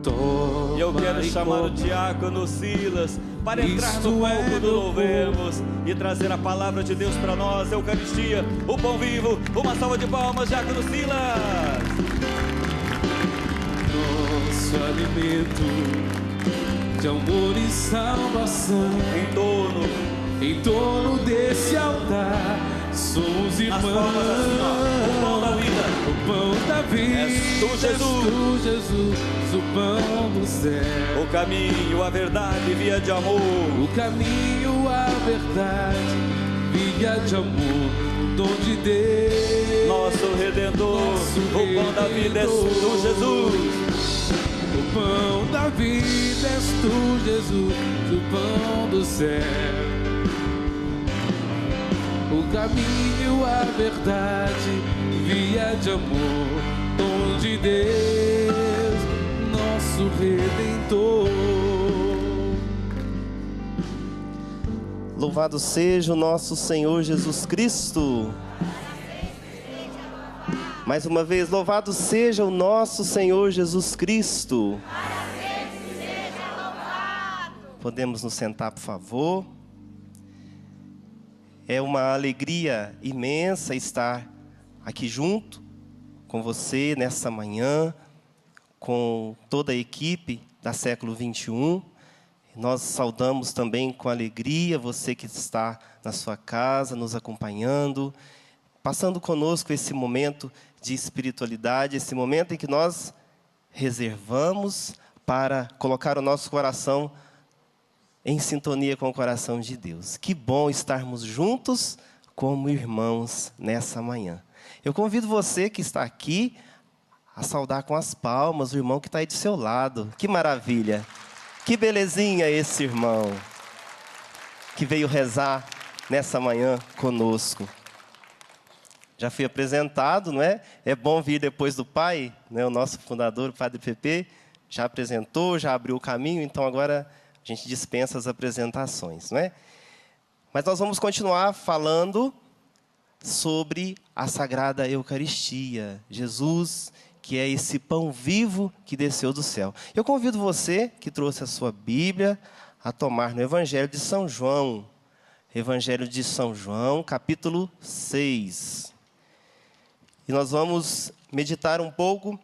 E eu quero chamar o diácono Silas para entrar no palco do Louvemos e trazer a palavra de Deus para nós, a Eucaristia, o pão vivo. Uma salva de palmas, diácono Silas. Nosso alimento de amor e salvação. Em torno desse altar somos irmãos. O pão da vida, o pão da vida. És tu, Jesus. És tu, Jesus, o pão do céu. O caminho, a verdade, via de amor. O caminho, a verdade, via de amor, dom de Deus. Nosso Redentor, o pão da vida és tu, Jesus. O pão da vida és tu, Jesus, o pão do céu. O caminho, a verdade, via de amor, dom de Deus, nosso Redentor. Louvado seja o nosso Senhor Jesus Cristo. Mais uma vez, louvado seja o nosso Senhor Jesus Cristo. Podemos nos sentar, por favor. É uma alegria imensa estar aqui junto com você nessa manhã, com toda a equipe da Século XXI. Nós saudamos também com alegria você que está na sua casa, nos acompanhando, passando conosco esse momento de espiritualidade, esse momento em que nós reservamos para colocar o nosso coração em sintonia com o coração de Deus. Que bom estarmos juntos como irmãos nessa manhã. Eu convido você que está aqui a saudar com as palmas o irmão que está aí do seu lado. Que maravilha! Que belezinha esse irmão que veio rezar nessa manhã conosco. Já fui apresentado, não é? É bom vir depois do pai, né? O nosso fundador, o Padre Pepe, já apresentou, já abriu o caminho, então agora a gente dispensa as apresentações, não é? Mas nós vamos continuar falando sobre a Sagrada Eucaristia. Jesus, que é esse pão vivo que desceu do céu. Eu convido você, que trouxe a sua Bíblia, a tomar no Evangelho de São João. Evangelho de São João, capítulo 6. E nós vamos meditar um pouco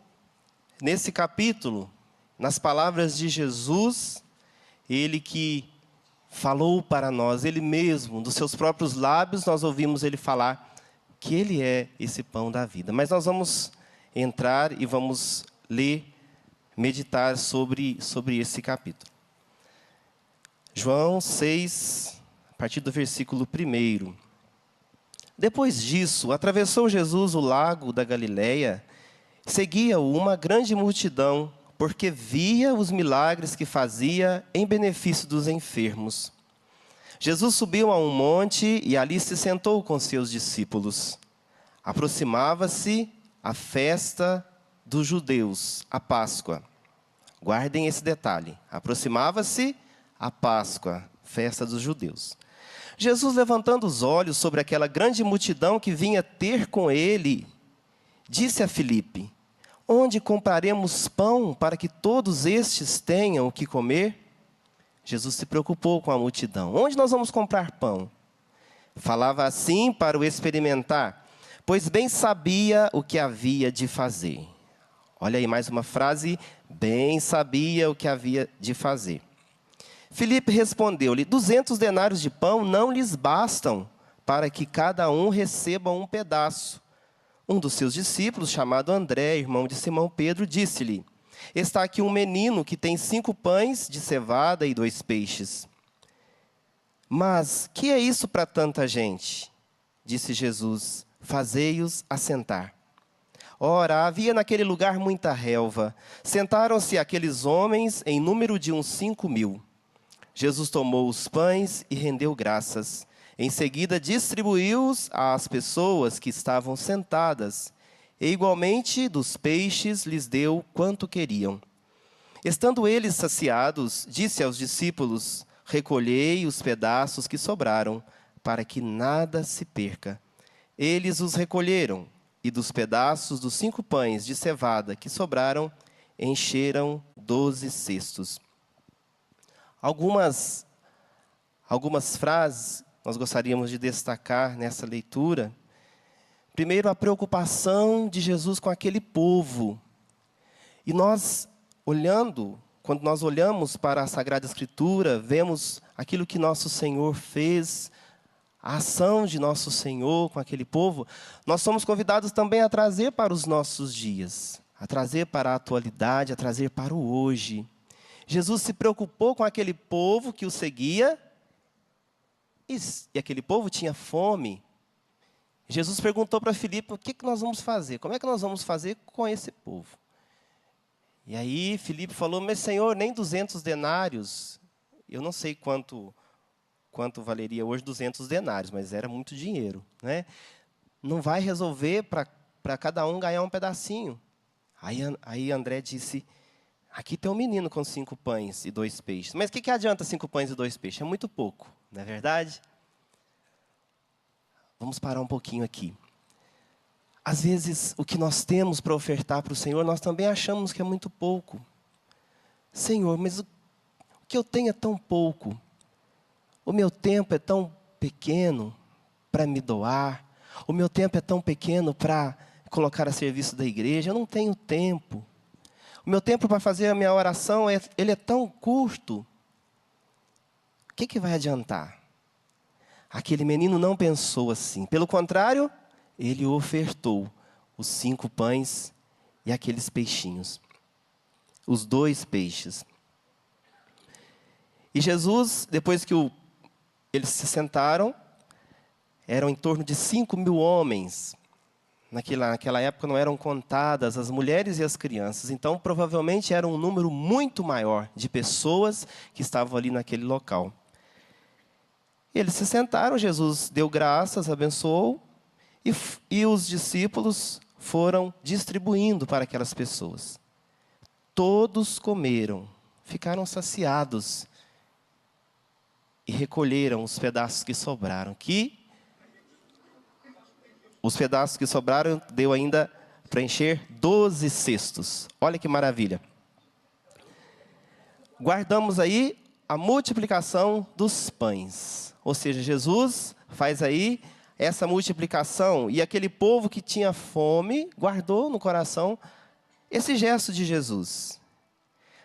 nesse capítulo, nas palavras de Jesus, Ele que falou para nós, Ele mesmo, dos seus próprios lábios, nós ouvimos Ele falar que Ele é esse pão da vida. Mas nós vamos entrar e vamos ler, meditar sobre esse capítulo. João 6, a partir do versículo 1. Depois disso, atravessou Jesus o lago da Galileia, seguia-o uma grande multidão, porque via os milagres que fazia em benefício dos enfermos. Jesus subiu a um monte e ali se sentou com seus discípulos. Aproximava-se a festa dos judeus, a Páscoa. Guardem esse detalhe. Aproximava-se a Páscoa, festa dos judeus. Jesus, levantando os olhos sobre aquela grande multidão que vinha ter com ele, disse a Filipe: onde compraremos pão para que todos estes tenham o que comer? Jesus se preocupou com a multidão. Onde nós vamos comprar pão? Falava assim para o experimentar, pois bem sabia o que havia de fazer. Olha aí mais uma frase, bem sabia o que havia de fazer. Filipe respondeu-lhe: 200 denários de pão não lhes bastam para que cada um receba um pedaço. Um dos seus discípulos, chamado André, irmão de Simão Pedro, disse-lhe: está aqui um menino que tem 5 pães de cevada e 2 peixes. Mas que é isso para tanta gente? Disse Jesus: fazei-os assentar. Ora, havia naquele lugar muita relva. Sentaram-se aqueles homens em número de uns 5.000. Jesus tomou os pães e rendeu graças. Em seguida, distribuiu-os às pessoas que estavam sentadas. E, igualmente, dos peixes lhes deu quanto queriam. Estando eles saciados, disse aos discípulos: recolhei os pedaços que sobraram, para que nada se perca. Eles os recolheram, e dos pedaços dos 5 pães de cevada que sobraram, encheram 12 cestos. Algumas frases nós gostaríamos de destacar nessa leitura. Primeiro, a preocupação de Jesus com aquele povo. E nós, quando nós olhamos para a Sagrada Escritura, vemos aquilo que nosso Senhor fez, a ação de nosso Senhor com aquele povo, nós somos convidados também a trazer para os nossos dias, a trazer para a atualidade, a trazer para o hoje. Jesus se preocupou com aquele povo que o seguia, e aquele povo tinha fome. Jesus perguntou para Filipe, o que nós vamos fazer? Como é que nós vamos fazer com esse povo? E aí Filipe falou, mas Senhor, nem 200 denários, eu não sei quanto valeria hoje 200 denários, mas era muito dinheiro, né? Não vai resolver para cada um ganhar um pedacinho. Aí André disse, aqui tem um menino com 5 pães e 2 peixes. Mas o que adianta 5 pães e 2 peixes? É muito pouco, não é verdade? Vamos parar um pouquinho aqui. Às vezes, o que nós temos para ofertar para o Senhor, nós também achamos que é muito pouco. Senhor, mas o que eu tenho é tão pouco. O meu tempo é tão pequeno para me doar. O meu tempo é tão pequeno para colocar a serviço da igreja. Eu não tenho tempo. O meu tempo para fazer a minha oração, ele é tão curto. O que vai adiantar? Aquele menino não pensou assim. Pelo contrário, ele ofertou os 5 pães e aqueles peixinhos. Os 2 peixes. E Jesus, depois que eles se sentaram, eram em torno de 5.000 homens. Naquela época não eram contadas as mulheres e as crianças. Então, provavelmente, era um número muito maior de pessoas que estavam ali naquele local. Eles se sentaram, Jesus deu graças, abençoou, e os discípulos foram distribuindo para aquelas pessoas. Todos comeram, ficaram saciados e recolheram os pedaços que sobraram. Os pedaços que sobraram deu ainda para encher 12 cestos. Olha que maravilha. Guardamos aí a multiplicação dos pães. Ou seja, Jesus faz aí essa multiplicação. E aquele povo que tinha fome, guardou no coração esse gesto de Jesus.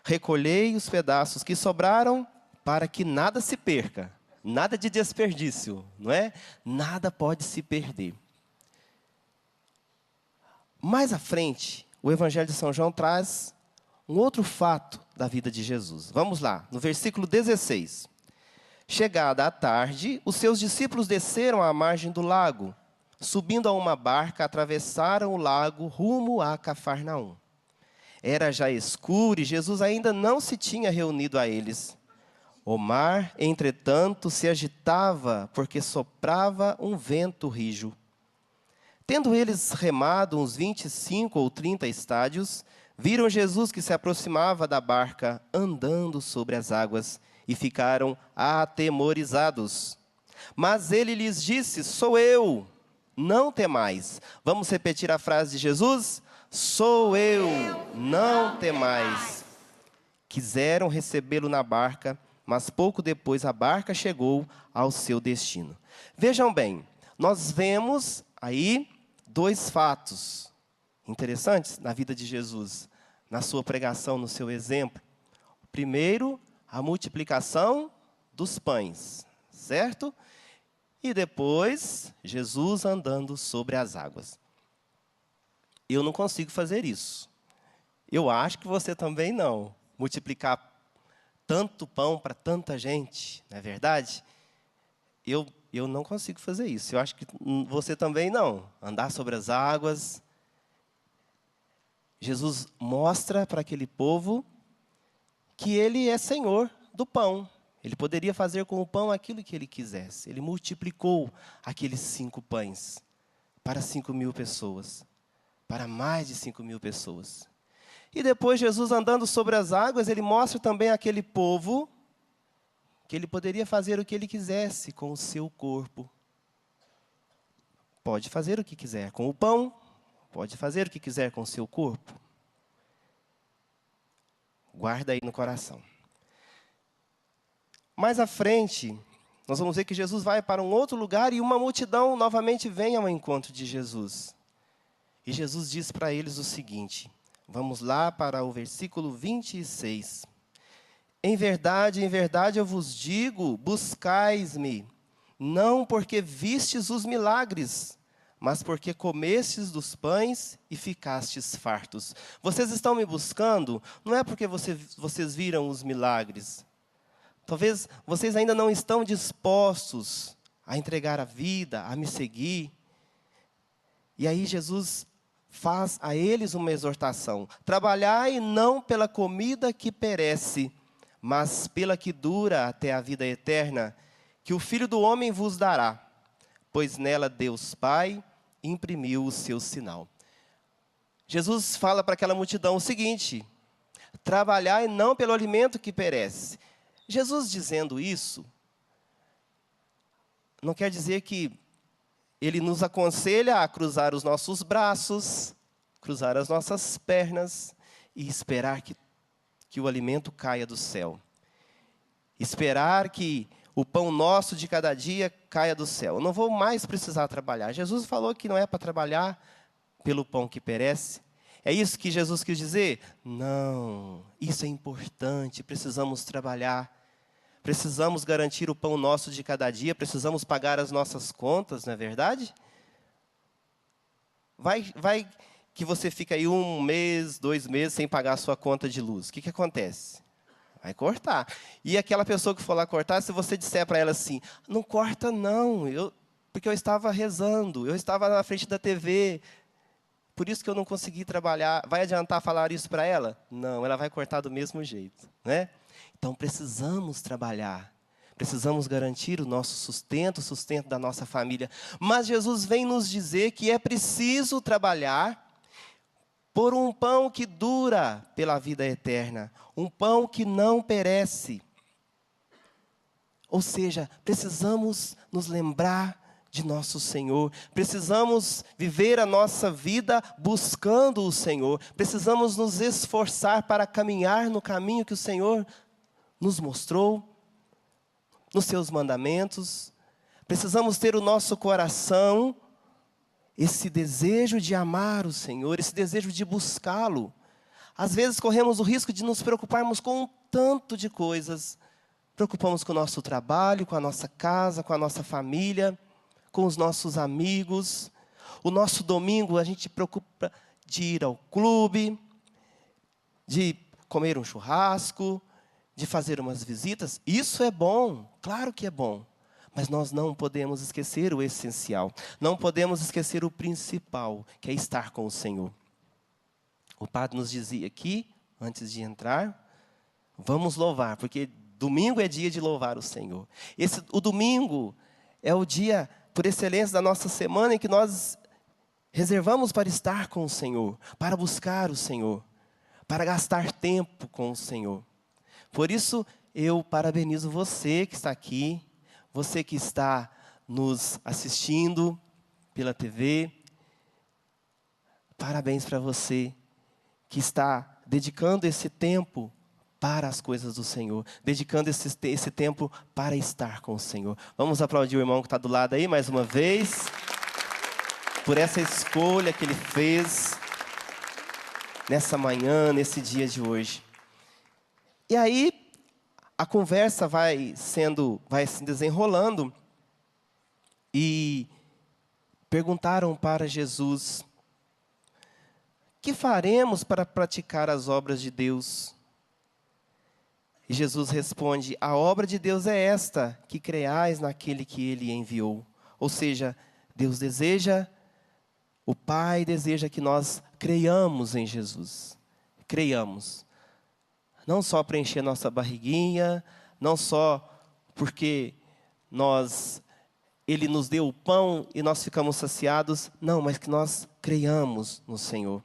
Recolhei os pedaços que sobraram para que nada se perca. Nada de desperdício, não é? Nada pode se perder. Mais à frente, o Evangelho de São João traz um outro fato da vida de Jesus. Vamos lá, no versículo 16. Chegada a tarde, os seus discípulos desceram à margem do lago. Subindo a uma barca, atravessaram o lago rumo a Cafarnaum. Era já escuro e Jesus ainda não se tinha reunido a eles. O mar, entretanto, se agitava porque soprava um vento rijo. Tendo eles remado uns 25 ou 30 estádios, viram Jesus que se aproximava da barca, andando sobre as águas, e ficaram atemorizados. Mas ele lhes disse, sou eu, não temais. Vamos repetir a frase de Jesus? Sou eu, não temais. Quiseram recebê-lo na barca, mas pouco depois a barca chegou ao seu destino. Vejam bem, nós vemos aí 2 fatos interessantes na vida de Jesus, na sua pregação, no seu exemplo. Primeiro, a multiplicação dos pães, certo? E depois, Jesus andando sobre as águas. Eu não consigo fazer isso. Eu acho que você também não. Multiplicar tanto pão para tanta gente, não é verdade? Eu não consigo fazer isso. Eu acho que você também não. Andar sobre as águas. Jesus mostra para aquele povo que ele é Senhor do pão. Ele poderia fazer com o pão aquilo que ele quisesse. Ele multiplicou aqueles 5 pães para 5.000 pessoas. Para mais de 5.000 pessoas. E depois Jesus andando sobre as águas, ele mostra também àquele povo que ele poderia fazer o que ele quisesse com o seu corpo. Pode fazer o que quiser com o pão, pode fazer o que quiser com o seu corpo. Guarda aí no coração. Mais à frente, nós vamos ver que Jesus vai para um outro lugar e uma multidão novamente vem ao encontro de Jesus. E Jesus diz para eles o seguinte, vamos lá para o versículo 26. Em verdade, eu vos digo, buscais-me, não porque vistes os milagres, mas porque comestes dos pães e ficastes fartos. Vocês estão me buscando, não é porque vocês viram os milagres. Talvez vocês ainda não estão dispostos a entregar a vida, a me seguir. E aí Jesus faz a eles uma exortação. Trabalhai não pela comida que perece, mas pela que dura até a vida eterna, que o Filho do Homem vos dará, pois nela Deus Pai imprimiu o seu sinal. Jesus fala para aquela multidão o seguinte, trabalhai não pelo alimento que perece. Jesus dizendo isso, não quer dizer que Ele nos aconselha a cruzar os nossos braços, cruzar as nossas pernas e esperar que o alimento caia do céu. Esperar que o pão nosso de cada dia caia do céu. Eu não vou mais precisar trabalhar. Jesus falou que não é para trabalhar pelo pão que perece. É isso que Jesus quis dizer? Não, isso é importante, precisamos trabalhar. Precisamos garantir o pão nosso de cada dia, precisamos pagar as nossas contas, não é verdade? Vai que você fica aí 1 mês, 2 meses sem pagar a sua conta de luz. O que acontece? Vai cortar. E aquela pessoa que for lá cortar, se você disser para ela assim, não corta não, porque eu estava rezando, eu estava na frente da TV, por isso que eu não consegui trabalhar. Vai adiantar falar isso para ela? Não, ela vai cortar do mesmo jeito, né? Então precisamos trabalhar, precisamos garantir o nosso sustento, o sustento da nossa família. Mas Jesus vem nos dizer que é preciso trabalhar por um pão que dura pela vida eterna, um pão que não perece. Ou seja, precisamos nos lembrar de nosso Senhor, precisamos viver a nossa vida buscando o Senhor, precisamos nos esforçar para caminhar no caminho que o Senhor nos mostrou, nos seus mandamentos. Precisamos ter o nosso coração, esse desejo de amar o Senhor, esse desejo de buscá-lo. Às vezes corremos o risco de nos preocuparmos com um tanto de coisas. Preocupamos com o nosso trabalho, com a nossa casa, com a nossa família, com os nossos amigos. O nosso domingo a gente preocupa de ir ao clube, de comer um churrasco, de fazer umas visitas. Isso é bom, claro que é bom. Mas nós não podemos esquecer o essencial. Não podemos esquecer o principal, que é estar com o Senhor. O padre nos dizia aqui, antes de entrar, vamos louvar, porque domingo é dia de louvar o Senhor. O domingo é o dia, por excelência, da nossa semana em que nós reservamos para estar com o Senhor, para buscar o Senhor, para gastar tempo com o Senhor. Por isso, eu parabenizo você que está aqui, você que está nos assistindo pela TV. Parabéns para você que está dedicando esse tempo para as coisas do Senhor, dedicando esse tempo para estar com o Senhor. Vamos aplaudir o irmão que está do lado aí, mais uma vez, por essa escolha que ele fez nessa manhã, nesse dia de hoje. E aí, a conversa vai se desenrolando e perguntaram para Jesus, que faremos para praticar as obras de Deus? E Jesus responde, a obra de Deus é esta, que creais naquele que Ele enviou. Ou seja, Deus deseja, o Pai deseja que nós creiamos em Jesus. Creiamos. Não só para encher nossa barriguinha, não só porque Ele nos deu o pão e nós ficamos saciados. Não, mas que nós creiamos no Senhor.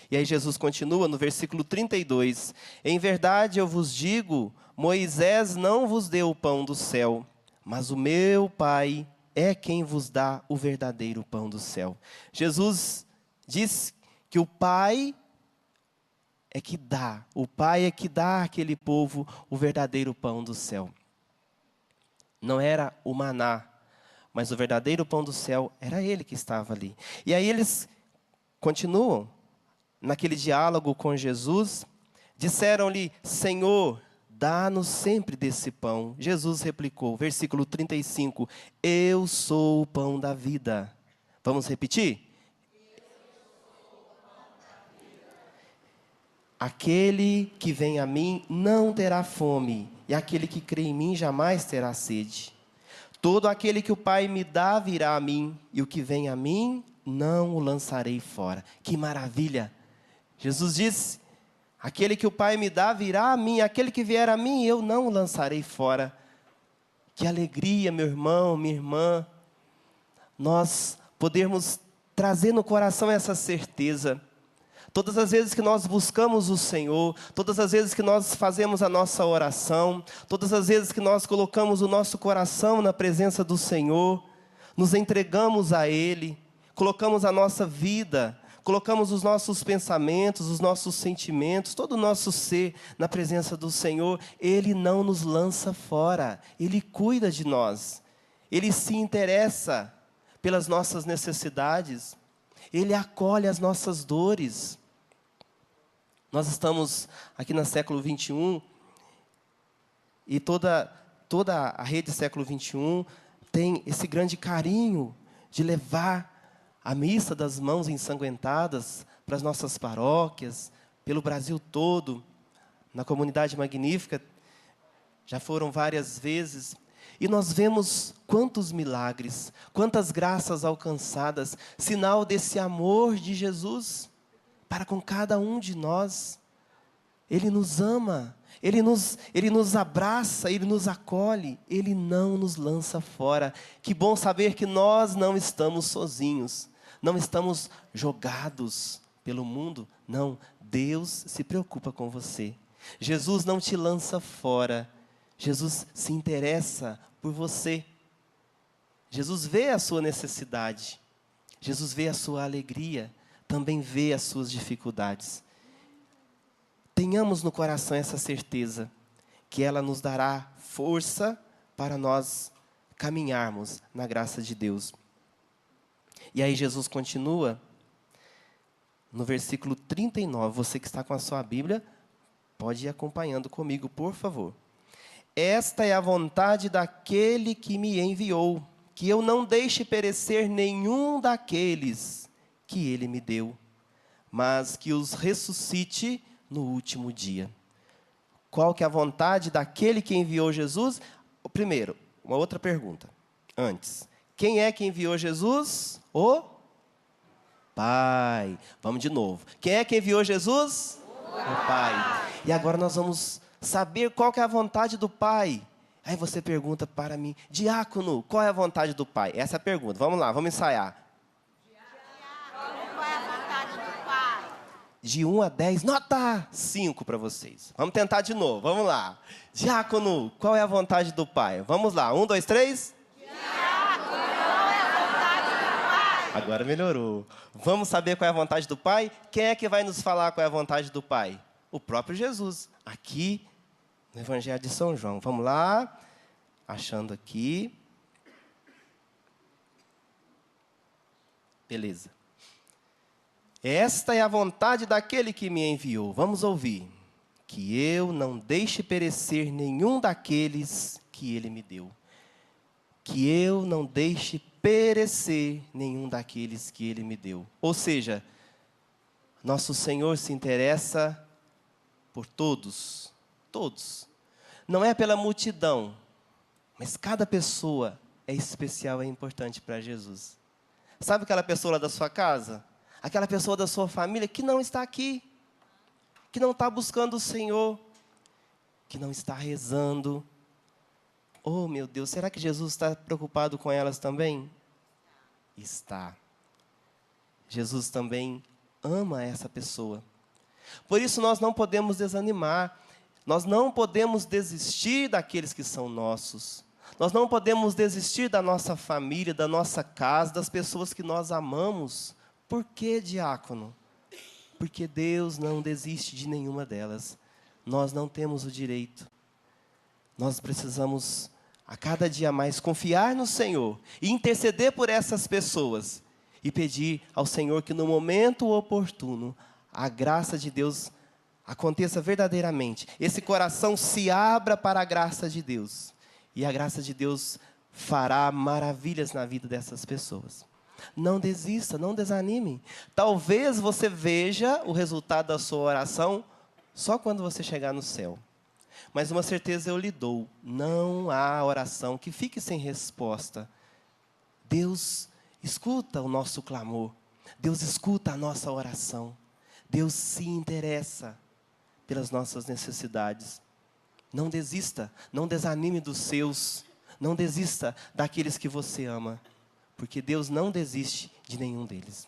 E aí Jesus continua no versículo 32. Em verdade eu vos digo, Moisés não vos deu o pão do céu, mas o meu Pai é quem vos dá o verdadeiro pão do céu. Jesus diz que o Pai é que dá, o Pai é que dá àquele povo o verdadeiro pão do céu. Não era o maná, mas o verdadeiro pão do céu era Ele que estava ali. E aí eles continuam naquele diálogo com Jesus, disseram-lhe: Senhor, dá-nos sempre desse pão. Jesus replicou, versículo 35, eu sou o pão da vida. Vamos repetir? Aquele que vem a mim não terá fome, e aquele que crê em mim jamais terá sede. Todo aquele que o Pai me dá virá a mim, e o que vem a mim não o lançarei fora. Que maravilha! Jesus disse: aquele que o Pai me dá virá a mim, aquele que vier a mim eu não o lançarei fora. Que alegria, meu irmão, minha irmã, nós podermos trazer no coração essa certeza. Todas as vezes que nós buscamos o Senhor, todas as vezes que nós fazemos a nossa oração, todas as vezes que nós colocamos o nosso coração na presença do Senhor, nos entregamos a Ele, colocamos a nossa vida, colocamos os nossos pensamentos, os nossos sentimentos, todo o nosso ser na presença do Senhor, Ele não nos lança fora, Ele cuida de nós, Ele se interessa pelas nossas necessidades, Ele acolhe as nossas dores. Nós estamos aqui no século 21 e toda a rede século 21 tem esse grande carinho de levar a missa das mãos ensanguentadas para as nossas paróquias, pelo Brasil todo, na comunidade magnífica, já foram várias vezes. E nós vemos quantos milagres, quantas graças alcançadas, sinal desse amor de Jesus para com cada um de nós. Ele nos ama, Ele nos abraça, Ele nos acolhe, Ele não nos lança fora. Que bom saber que nós não estamos sozinhos, não estamos jogados pelo mundo. Não, Deus se preocupa com você. Jesus não te lança fora, Jesus se interessa por você. Jesus vê a sua necessidade, Jesus vê a sua alegria, também vê as suas dificuldades. Tenhamos no coração essa certeza, que ela nos dará força para nós caminharmos na graça de Deus. E aí Jesus continua, no versículo 39, você que está com a sua Bíblia, pode ir acompanhando comigo, por favor. Esta é a vontade daquele que me enviou, que eu não deixe perecer nenhum daqueles que ele me deu, mas que os ressuscite no último dia. Qual que é a vontade daquele que enviou Jesus? Primeiro, uma outra pergunta, antes. Quem é que enviou Jesus? O Pai. Vamos de novo. Quem é que enviou Jesus? O Pai. E agora nós vamos saber qual que é a vontade do Pai. Aí você pergunta para mim, diácono, qual é a vontade do Pai? Essa é a pergunta. Vamos lá, vamos ensaiar. Qual é a vontade do Pai? De 1 a 10, nota 5 para vocês. Vamos tentar de novo, vamos lá. Diácono, qual é a vontade do Pai? Vamos lá, 1, 2, 3. Diácono, qual é a vontade do Pai? Agora melhorou. Vamos saber qual é a vontade do Pai? Quem é que vai nos falar qual é a vontade do Pai? O próprio Jesus, aqui no Evangelho de São João. Vamos lá, achando aqui. Beleza. Esta é a vontade daquele que me enviou. Vamos ouvir. Que eu não deixe perecer nenhum daqueles que ele me deu. Que eu não deixe perecer nenhum daqueles que ele me deu. Ou seja, nosso Senhor se interessa por todos. Todos. Não é pela multidão, mas cada pessoa é especial, é importante para Jesus. Sabe aquela pessoa lá da sua casa? Aquela pessoa da sua família que não está aqui, que não está buscando o Senhor, que não está rezando. Oh, meu Deus, será que Jesus está preocupado com elas também? Está. Jesus também ama essa pessoa. Por isso nós não podemos desanimar, nós não podemos desistir daqueles que são nossos. Nós não podemos desistir da nossa família, da nossa casa, das pessoas que nós amamos. Por que, diácono? porque Deus não desiste de nenhuma delas. Nós não temos o direito. Nós precisamos, a cada dia mais, confiar no Senhor e interceder por essas pessoas e pedir ao Senhor que no momento oportuno a graça de Deus aconteça verdadeiramente. Esse coração se abra para a graça de Deus. E a graça de Deus fará maravilhas na vida dessas pessoas. Não desista, não desanime. Talvez você veja o resultado da sua oração só quando você chegar no céu. Mas uma certeza eu lhe dou: não há oração que fique sem resposta. Deus escuta o nosso clamor. Deus escuta a nossa oração. Deus se interessa pelas nossas necessidades. Não desista, não desanime dos seus. Não desista daqueles que você ama, porque Deus não desiste de nenhum deles.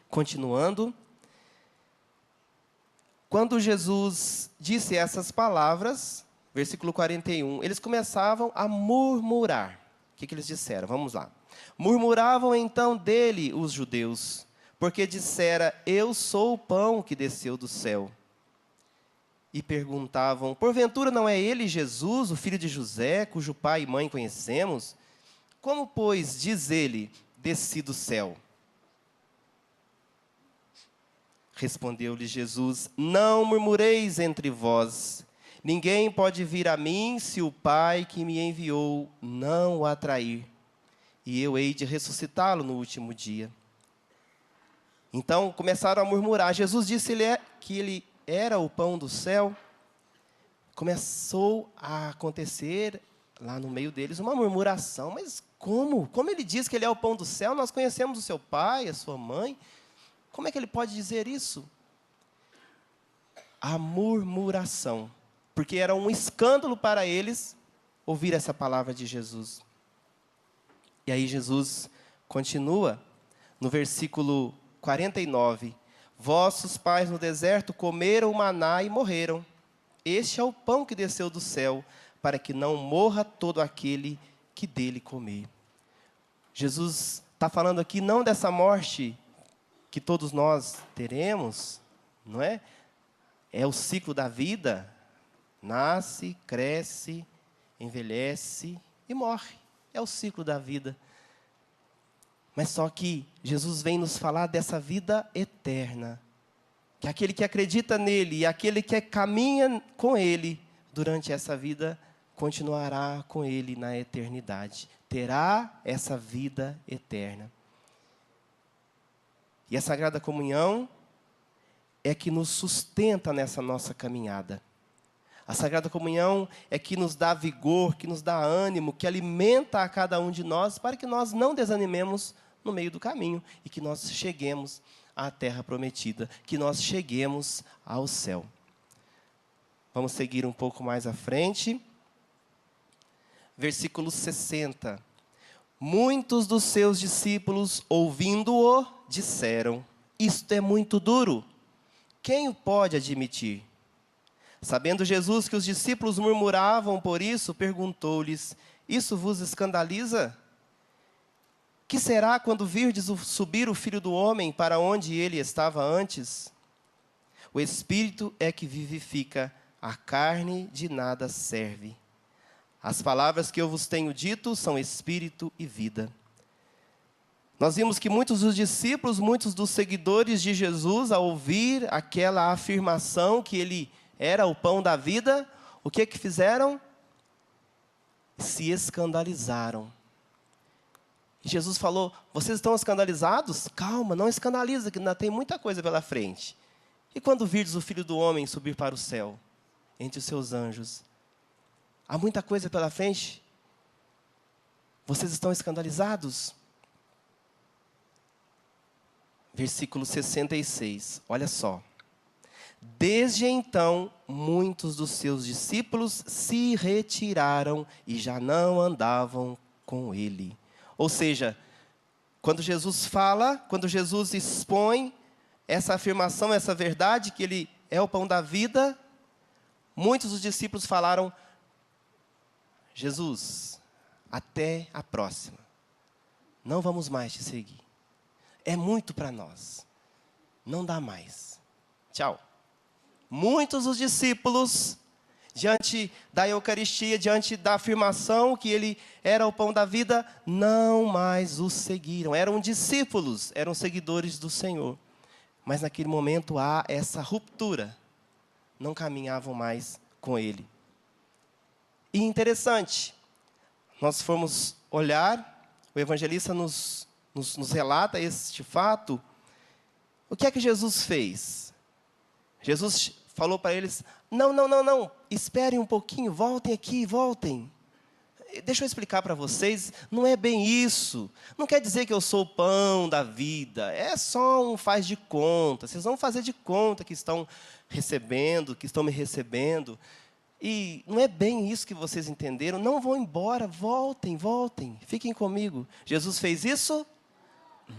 Continuando, quando Jesus disse essas palavras, versículo 41, eles começavam a murmurar. O que eles disseram? Vamos lá. Murmuravam então dele os judeus, porque dissera: eu sou o pão que desceu do céu. E perguntavam: porventura não é ele Jesus, o filho de José, cujo pai e mãe conhecemos? Como, pois, diz ele, desci do céu? Respondeu-lhe Jesus: não murmureis entre vós. Ninguém pode vir a mim se o Pai que me enviou não o atrair. E eu hei de ressuscitá-lo no último dia. Então começaram a murmurar. Jesus disse que ele era o pão do céu. Começou a acontecer lá no meio deles uma murmuração. Mas como? Como ele diz que ele é o pão do céu? Nós conhecemos o seu pai, a sua mãe. Como é que ele pode dizer isso? A murmuração. Porque era um escândalo para eles ouvir essa palavra de Jesus. E aí Jesus continua no versículo 49. Vossos pais no deserto comeram o maná e morreram. Este é o pão que desceu do céu, para que não morra todo aquele que dele comer. Jesus está falando aqui não dessa morte que todos nós teremos, não é? É o ciclo da vida. Nasce, cresce, envelhece e morre. É o ciclo da vida. Mas só que Jesus vem nos falar dessa vida eterna. Que aquele que acredita nele e aquele que caminha com ele durante essa vida, continuará com ele na eternidade. Terá essa vida eterna. E a Sagrada Comunhão é que nos sustenta nessa nossa caminhada. A Sagrada Comunhão é que nos dá vigor, que nos dá ânimo, que alimenta a cada um de nós para que nós não desanimemos no meio do caminho e que nós cheguemos à terra prometida, que nós cheguemos ao céu. Vamos seguir um pouco mais à frente. Versículo 60. Muitos dos seus discípulos, ouvindo-o, disseram: isto é muito duro. Quem o pode admitir? Sabendo Jesus que os discípulos murmuravam por isso, perguntou-lhes: isso vos escandaliza? Que será quando virdes subir o Filho do Homem para onde ele estava antes? O Espírito é que vivifica, a carne de nada serve. As palavras que eu vos tenho dito são Espírito e vida. Nós vimos que muitos dos discípulos, muitos dos seguidores de Jesus, ao ouvir aquela afirmação que ele era o pão da vida, o que fizeram? Se escandalizaram. E Jesus falou: vocês estão escandalizados? Calma, não escandaliza, que ainda tem muita coisa pela frente. E quando virdes o Filho do Homem subir para o céu, entre os seus anjos, há muita coisa pela frente? Vocês estão escandalizados? Versículo 66, olha só. Desde então, muitos dos seus discípulos se retiraram e já não andavam com ele. Ou seja, quando Jesus fala, quando Jesus expõe essa afirmação, essa verdade, que ele é o pão da vida, muitos dos discípulos falaram: Jesus, até a próxima. Não vamos mais te seguir. É muito para nós. não dá mais. Tchau. Muitos dos discípulos, diante da Eucaristia, diante da afirmação que ele era o pão da vida, não mais o seguiram. Eram discípulos, eram seguidores do Senhor. Mas naquele momento há essa ruptura. Não caminhavam mais com ele. E interessante, nós fomos olhar, o evangelista nos relata este fato. O que é que Jesus fez? Jesus falou para eles, não, esperem um pouquinho, voltem aqui, voltem. Deixa eu explicar para vocês, não é bem isso. Não quer dizer que eu sou o pão da vida, é só um faz de conta. Vocês vão fazer de conta que estão recebendo, que estão me recebendo. E não é bem isso que vocês entenderam. Não vão embora, voltem, fiquem comigo. Jesus fez isso?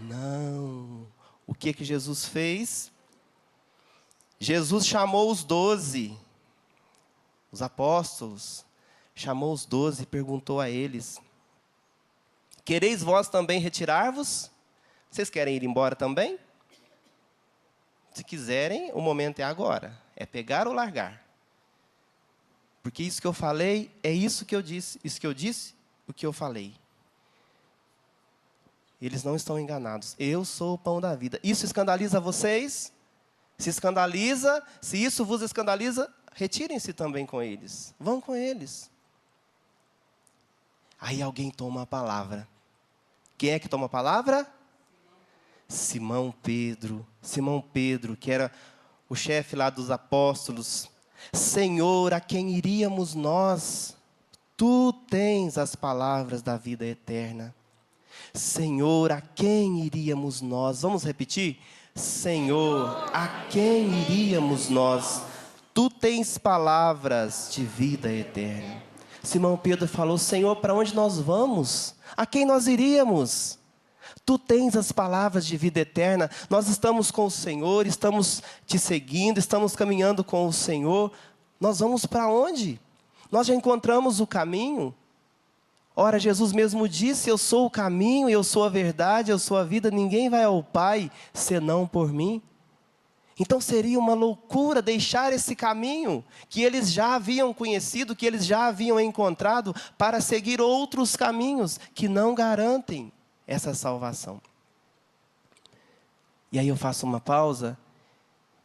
Não. O que Jesus fez? Jesus chamou os 12, os apóstolos, chamou os 12 e perguntou a eles, quereis vós também retirar-vos? Vocês querem ir embora também? Se quiserem, o momento é agora, é pegar ou largar. Porque isso que eu falei, é isso que eu disse, isso que eu disse, o que eu falei. Eles não estão enganados, eu sou o pão da vida. Isso escandaliza vocês? Se escandaliza, se isso vos escandaliza, retirem-se também com eles. Vão com eles. Aí alguém toma a palavra. Quem é que toma a palavra? Simão Pedro. Simão Pedro, que era o chefe lá dos apóstolos. Senhor, a quem iríamos nós? Tu tens as palavras da vida eterna. Senhor, a quem iríamos nós? Vamos repetir? Senhor, a quem iríamos nós? Tu tens palavras de vida eterna. Simão Pedro falou, Senhor, para onde nós vamos? A quem nós iríamos? Tu tens as palavras de vida eterna. Nós estamos com o Senhor, estamos te seguindo, estamos caminhando com o Senhor. Nós vamos para onde? Nós já encontramos o caminho. Ora, Jesus mesmo disse, eu sou o caminho, eu sou a verdade, eu sou a vida, ninguém vai ao Pai senão por mim. Então seria uma loucura deixar esse caminho que eles já haviam conhecido, que eles já haviam encontrado, para seguir outros caminhos que não garantem essa salvação. E aí eu faço uma pausa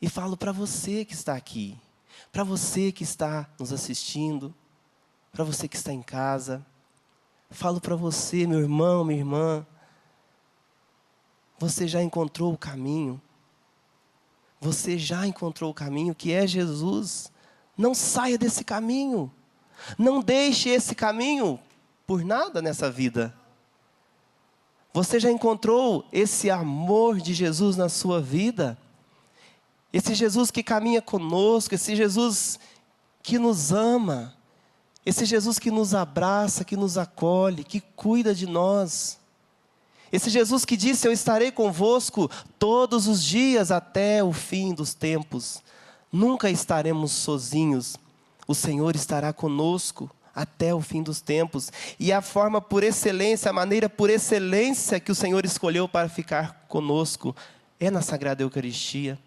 e falo para você que está aqui, para você que está nos assistindo, para você que está em casa. Falo para você, meu irmão, minha irmã, você já encontrou o caminho. Você já encontrou o caminho que é Jesus. Não saia desse caminho. Não deixe esse caminho por nada nessa vida. Você já encontrou esse amor de Jesus na sua vida? Esse Jesus que caminha conosco, esse Jesus que nos ama. Esse Jesus que nos abraça, que nos acolhe, que cuida de nós. Esse Jesus que disse, eu estarei convosco todos os dias até o fim dos tempos. Nunca estaremos sozinhos. O Senhor estará conosco até o fim dos tempos. E a forma por excelência, a maneira por excelência que o Senhor escolheu para ficar conosco é na Sagrada Eucaristia.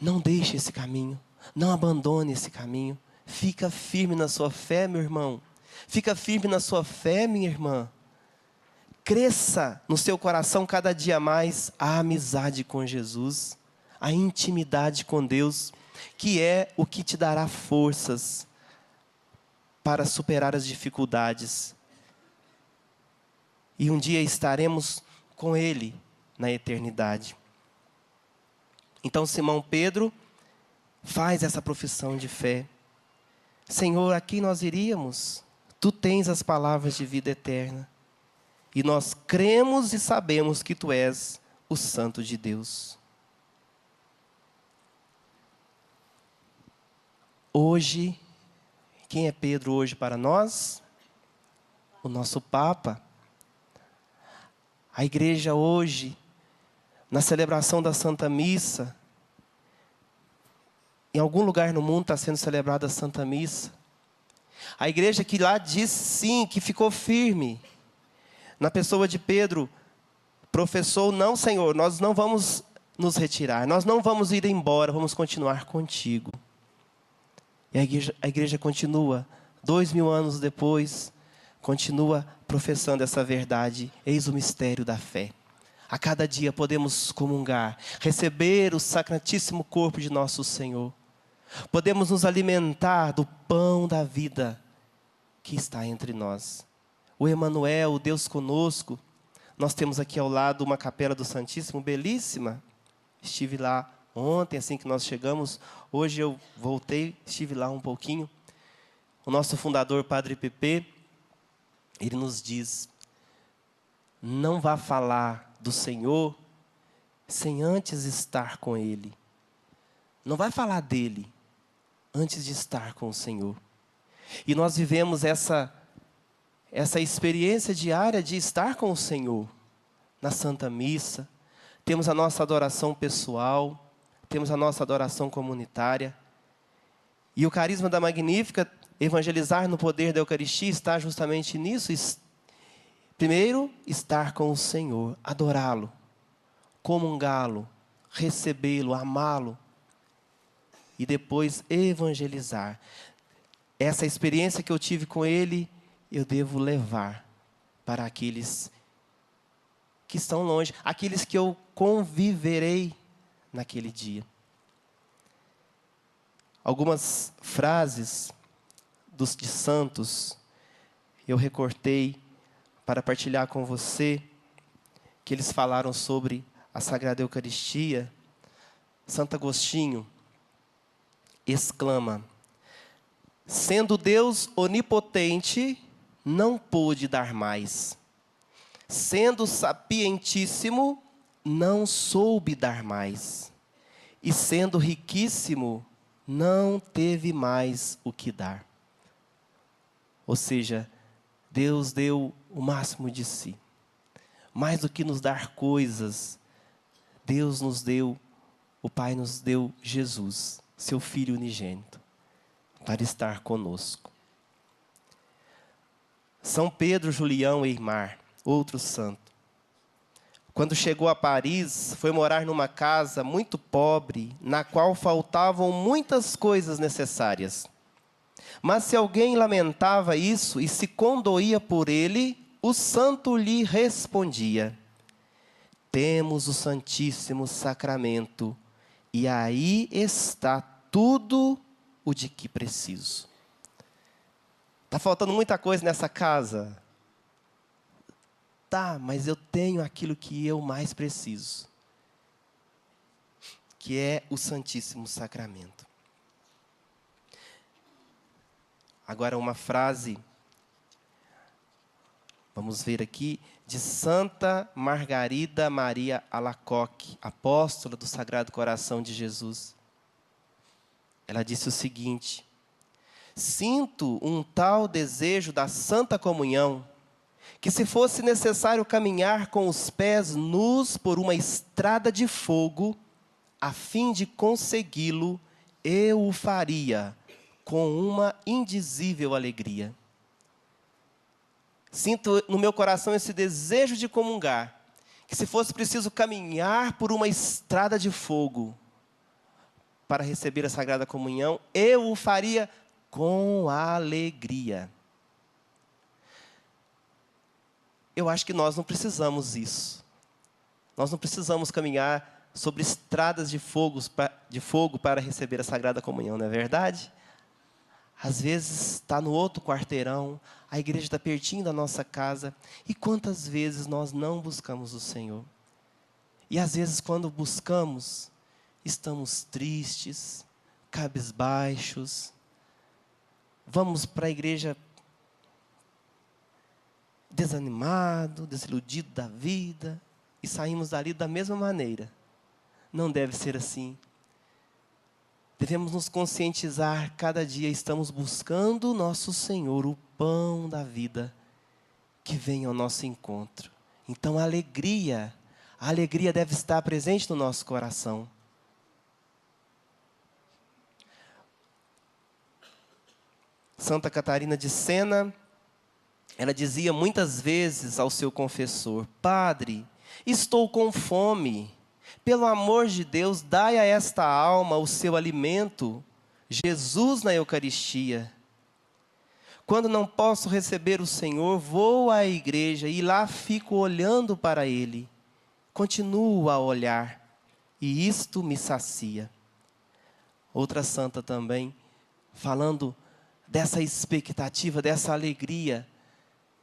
Não deixe esse caminho. Não abandone esse caminho. Fica firme na sua fé, meu irmão. Fica firme na sua fé, minha irmã. Cresça no seu coração cada dia mais a amizade com Jesus, a intimidade com Deus, que é o que te dará forças para superar as dificuldades. E um dia estaremos com Ele na eternidade. Então Simão Pedro faz essa profissão de fé. Senhor, a quem nós iríamos? Tu tens as palavras de vida eterna. E nós cremos e sabemos que Tu és o Santo de Deus. Hoje, quem é Pedro hoje para nós? O nosso Papa. A igreja hoje, na celebração da Santa Missa, em algum lugar no mundo está sendo celebrada a Santa Missa. A igreja que lá diz sim, que ficou firme na pessoa de Pedro, professou: não, Senhor, nós não vamos nos retirar, nós não vamos ir embora, vamos continuar contigo. E a igreja continua, 2000 anos depois, continua professando essa verdade. Eis o mistério da fé. A cada dia podemos comungar, receber o sacratíssimo corpo de nosso Senhor. Podemos nos alimentar do pão da vida que está entre nós. O Emanuel, o Deus conosco. Nós temos aqui ao lado uma capela do Santíssimo, belíssima. Estive lá ontem, assim que nós chegamos. Hoje eu voltei, estive lá um pouquinho. O nosso fundador, Padre Pepe, ele nos diz: não vá falar do Senhor sem antes estar com Ele. Não vai falar dele antes de estar com o Senhor. E nós vivemos essa experiência diária de estar com o Senhor na Santa Missa. Temos a nossa adoração pessoal, temos a nossa adoração comunitária. E o carisma da Magnífica, evangelizar no poder da Eucaristia, está justamente nisso. Primeiro, estar com o Senhor, adorá-lo, comungá-lo, recebê-lo, amá-lo. E depois evangelizar. Essa experiência que eu tive com Ele, eu devo levar para aqueles que estão longe, aqueles que eu conviverei naquele dia. Algumas frases de santos eu recortei para partilhar com você, que eles falaram sobre a Sagrada Eucaristia. Santo Agostinho exclama: sendo Deus onipotente, não pôde dar mais. Sendo sapientíssimo, não soube dar mais. E sendo riquíssimo, não teve mais o que dar. Ou seja, Deus deu o máximo de si. Mais do que nos dar coisas, Deus nos deu, o Pai nos deu Jesus, seu Filho unigênito, para estar conosco. São Pedro Julião Eymar, outro santo. Quando chegou a Paris, foi morar numa casa muito pobre, na qual faltavam muitas coisas necessárias. Mas se alguém lamentava isso e se condoía por ele, o santo lhe respondia: temos o Santíssimo Sacramento, e aí está tudo o de que preciso. Está faltando muita coisa nessa casa? Tá, mas eu tenho aquilo que eu mais preciso, que é o Santíssimo Sacramento. Agora uma frase, vamos ver aqui, de Santa Margarida Maria Alacoque, apóstola do Sagrado Coração de Jesus. Ela disse o seguinte: sinto um tal desejo da Santa Comunhão, que se fosse necessário caminhar com os pés nus por uma estrada de fogo, a fim de consegui-lo, eu o faria com uma indizível alegria. Sinto no meu coração esse desejo de comungar, que se fosse preciso caminhar por uma estrada de fogo para receber a Sagrada Comunhão, eu o faria com alegria. Eu acho que nós não precisamos isso. Nós não precisamos caminhar sobre estradas de fogo para receber a Sagrada Comunhão, não é verdade? Às vezes está no outro quarteirão, a igreja está pertinho da nossa casa. E quantas vezes nós não buscamos o Senhor? E às vezes quando buscamos, estamos tristes, cabisbaixos. Vamos para a igreja desanimado, desiludido da vida, e saímos dali da mesma maneira. Não deve ser assim. Devemos nos conscientizar, cada dia estamos buscando o nosso Senhor, o pão da vida, que vem ao nosso encontro. Então a alegria deve estar presente no nosso coração. Santa Catarina de Sena, ela dizia muitas vezes ao seu confessor: Padre, Estou com fome. Pelo amor de Deus, dai a esta alma o seu alimento. Jesus na Eucaristia. Quando não posso receber o Senhor, vou à igreja e lá fico olhando para Ele. Continuo a olhar e isto me sacia. Outra santa também, falando dessa expectativa, dessa alegria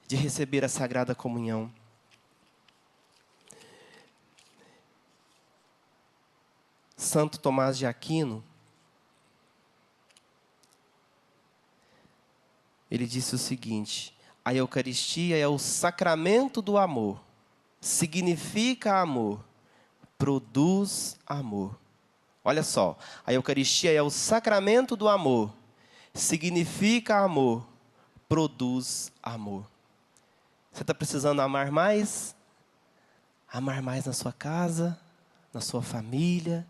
de receber a Sagrada Comunhão. Santo Tomás de Aquino, ele disse o seguinte: a Eucaristia é o sacramento do amor, significa amor, produz amor. Olha só, a Eucaristia é o sacramento do amor, significa amor, produz amor. Você está precisando amar mais? Amar mais na sua casa, na sua família,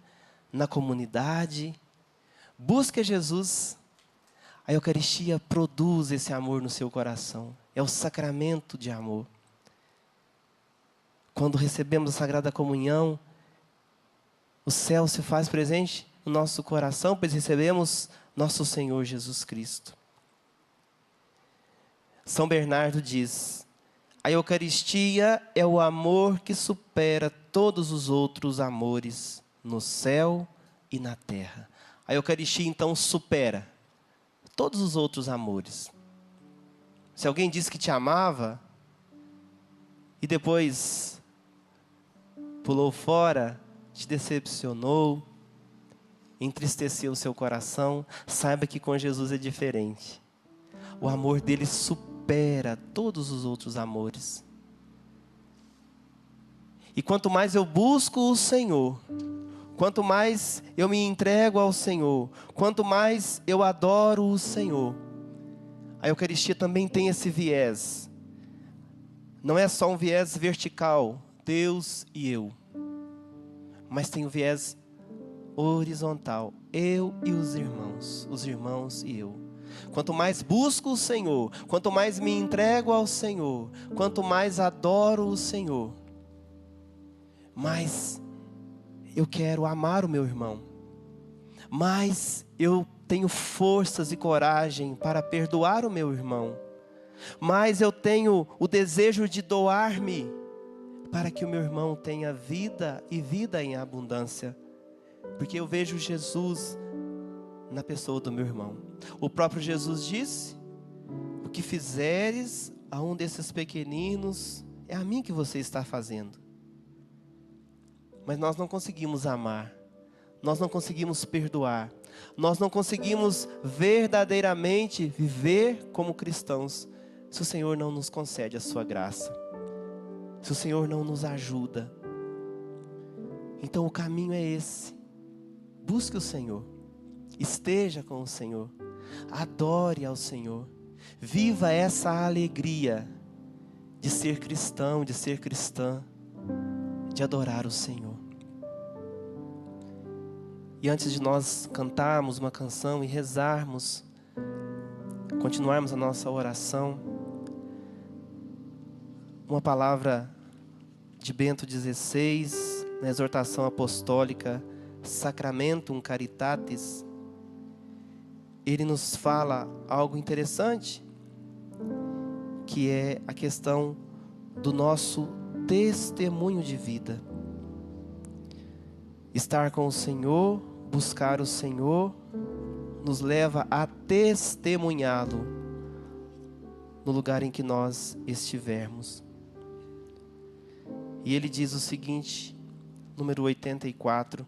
na comunidade. Busque Jesus. A Eucaristia produz esse amor no seu coração. É o sacramento de amor. Quando recebemos a Sagrada Comunhão, o céu se faz presente no nosso coração, pois recebemos nosso Senhor Jesus Cristo. São Bernardo diz: a Eucaristia é o amor que supera todos os outros amores no céu e na terra. A Eucaristia, então, supera todos os outros amores. Se alguém disse que te amava e depois pulou fora, te decepcionou, entristeceu o seu coração, saiba que com Jesus é diferente. O amor dele supera todos os outros amores. E quanto mais eu busco o Senhor, quanto mais eu me entrego ao Senhor, quanto mais eu adoro o Senhor, a Eucaristia também tem esse viés. Não é só um viés vertical, Deus e eu, mas tem o viés horizontal, eu e os irmãos e eu. Quanto mais busco o Senhor, quanto mais me entrego ao Senhor, quanto mais adoro o Senhor, mais eu quero amar o meu irmão, mais eu tenho forças e coragem para perdoar o meu irmão, mais eu tenho o desejo de doar-me para que o meu irmão tenha vida e vida em abundância, porque eu vejo Jesus na pessoa do meu irmão. O próprio Jesus disse: o que fizeres a um desses pequeninos, é a mim que você está fazendo. Mas nós não conseguimos amar, nós não conseguimos perdoar, nós não conseguimos verdadeiramente viver como cristãos, se o Senhor não nos concede a sua graça, se o Senhor não nos ajuda. Então o caminho é esse: busque o Senhor, esteja com o Senhor, adore ao Senhor, viva essa alegria de ser cristão, de ser cristã, de adorar o Senhor. E antes de nós cantarmos uma canção e rezarmos, continuarmos a nossa oração, uma palavra de Bento XVI, na exortação apostólica Sacramentum Caritatis. Ele nos fala algo interessante, que é a questão do nosso testemunho de vida. Estar com o Senhor, buscar o Senhor, nos leva a testemunhá-lo no lugar em que nós estivermos. E ele diz o seguinte, número 84: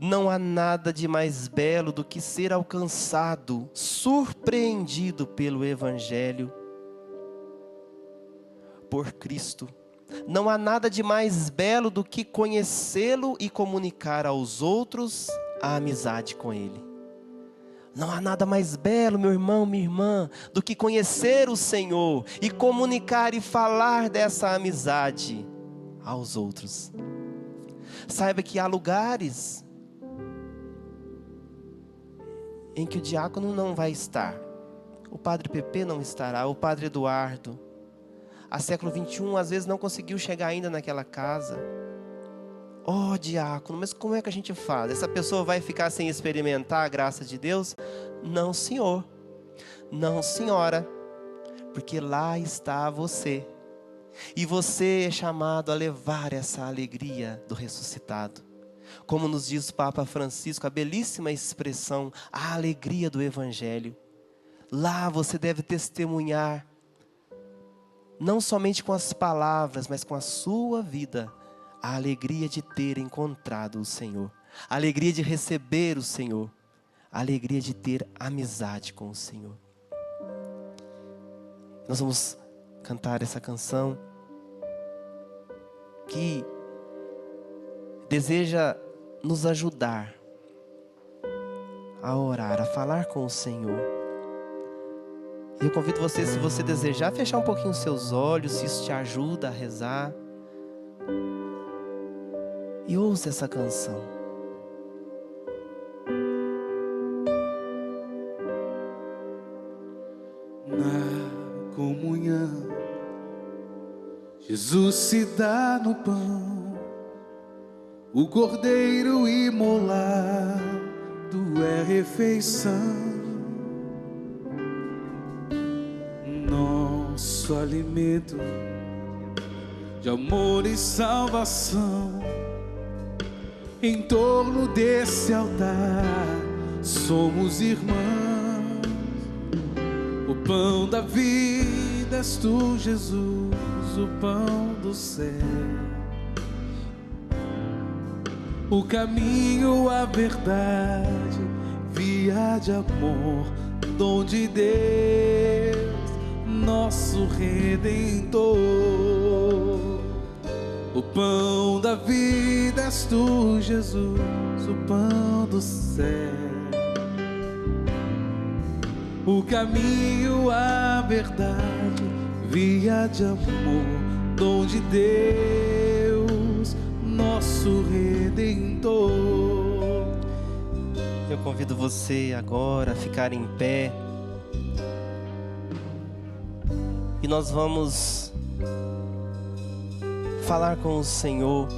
não há nada de mais belo do que ser alcançado, surpreendido pelo Evangelho, por Cristo. Não há nada de mais belo do que conhecê-lo e comunicar aos outros a amizade com Ele. Não há nada mais belo, meu irmão, minha irmã, do que conhecer o Senhor e comunicar e falar dessa amizade aos outros. Saiba que há lugares em que o diácono não vai estar, o padre Pepe não estará, o padre Eduardo. a século 21, às vezes não conseguiu chegar ainda naquela casa. Oh, diácono, mas como é que a gente faz? Essa pessoa vai ficar sem experimentar a graça de Deus? Não, senhor. Não, senhora. Porque lá está você. E você é chamado a levar essa alegria do ressuscitado. Como nos diz o Papa Francisco, a belíssima expressão, a alegria do Evangelho. Lá você deve testemunhar, não somente com as palavras, mas com a sua vida, a alegria de ter encontrado o Senhor, a alegria de receber o Senhor, a alegria de ter amizade com o Senhor. Nós vamos cantar essa canção que deseja nos ajudar a orar, a falar com o Senhor. E eu convido você, se você desejar, a fechar um pouquinho os seus olhos, se isso te ajuda a rezar. E ouça essa canção. Na comunhão, Jesus se dá no pão, o cordeiro imolado é refeição. Nosso alimento de amor e salvação. Em torno desse altar somos irmãos. O pão da vida és tu, Jesus, o pão do céu. O caminho, a verdade, via de amor, dom de Deus, nosso Redentor. O pão da vida és tu, Jesus, o pão do céu. O caminho, a verdade, via de amor, dom de Deus, nosso Redentor. Eu convido você agora a ficar em pé. E nós vamos falar com o Senhor.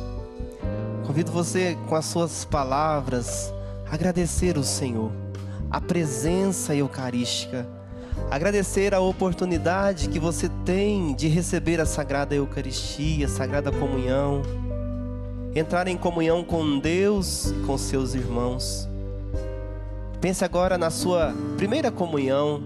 Convido você, com as suas palavras, a agradecer o Senhor, a presença eucarística, agradecer a oportunidade que você tem de receber a Sagrada Eucaristia, a Sagrada Comunhão, entrar em comunhão com Deus e com seus irmãos. Pense agora na sua primeira comunhão.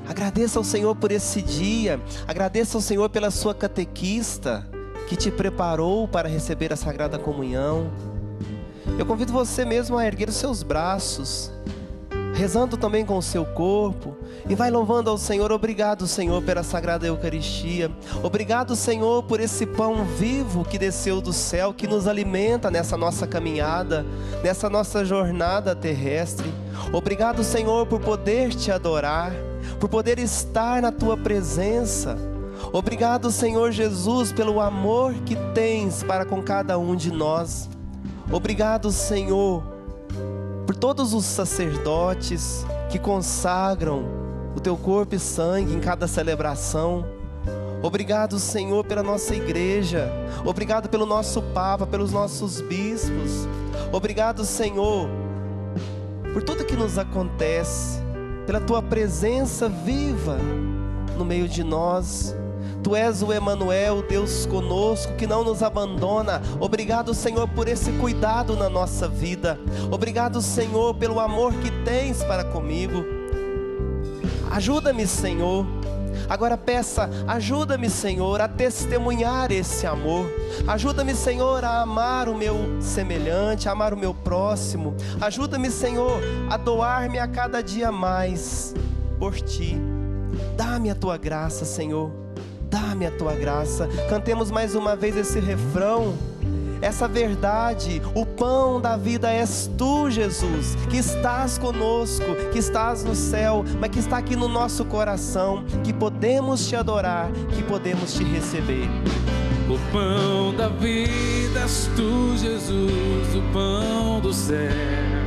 Agradeça ao Senhor por esse dia, agradeça ao Senhor pela sua catequista, que te preparou para receber a Sagrada Comunhão. Eu convido você mesmo a erguer os seus braços, rezando também com o seu corpo, e vai louvando ao Senhor. Obrigado, Senhor, pela Sagrada Eucaristia. Obrigado, Senhor, por esse pão vivo que desceu do céu, que nos alimenta nessa nossa caminhada, nessa nossa jornada terrestre. Obrigado, Senhor, por poder te adorar, por poder estar na tua presença. Obrigado, Senhor Jesus, pelo amor que tens para com cada um de nós. Obrigado, Senhor, por todos os sacerdotes que consagram o teu corpo e sangue em cada celebração. Obrigado, Senhor, pela nossa igreja. Obrigado pelo nosso Papa, pelos nossos bispos. Obrigado, Senhor, por tudo que nos acontece, pela tua presença viva no meio de nós. Tu és o Emanuel, Deus conosco, que não nos abandona. Obrigado, Senhor, por esse cuidado na nossa vida. Obrigado, Senhor, pelo amor que tens para comigo. Ajuda-me, Senhor. Agora peça, ajuda-me, Senhor, a testemunhar esse amor. Ajuda-me, Senhor, a amar o meu semelhante, a amar o meu próximo. Ajuda-me, Senhor, a doar-me a cada dia mais por Ti. Dá-me a Tua graça, Senhor. Dá-me a Tua graça. Cantemos mais uma vez esse refrão, essa verdade. O pão da vida és Tu, Jesus, que estás conosco, que estás no céu, mas que está aqui no nosso coração, que podemos Te adorar, que podemos Te receber. O pão da vida és Tu, Jesus, o pão do céu.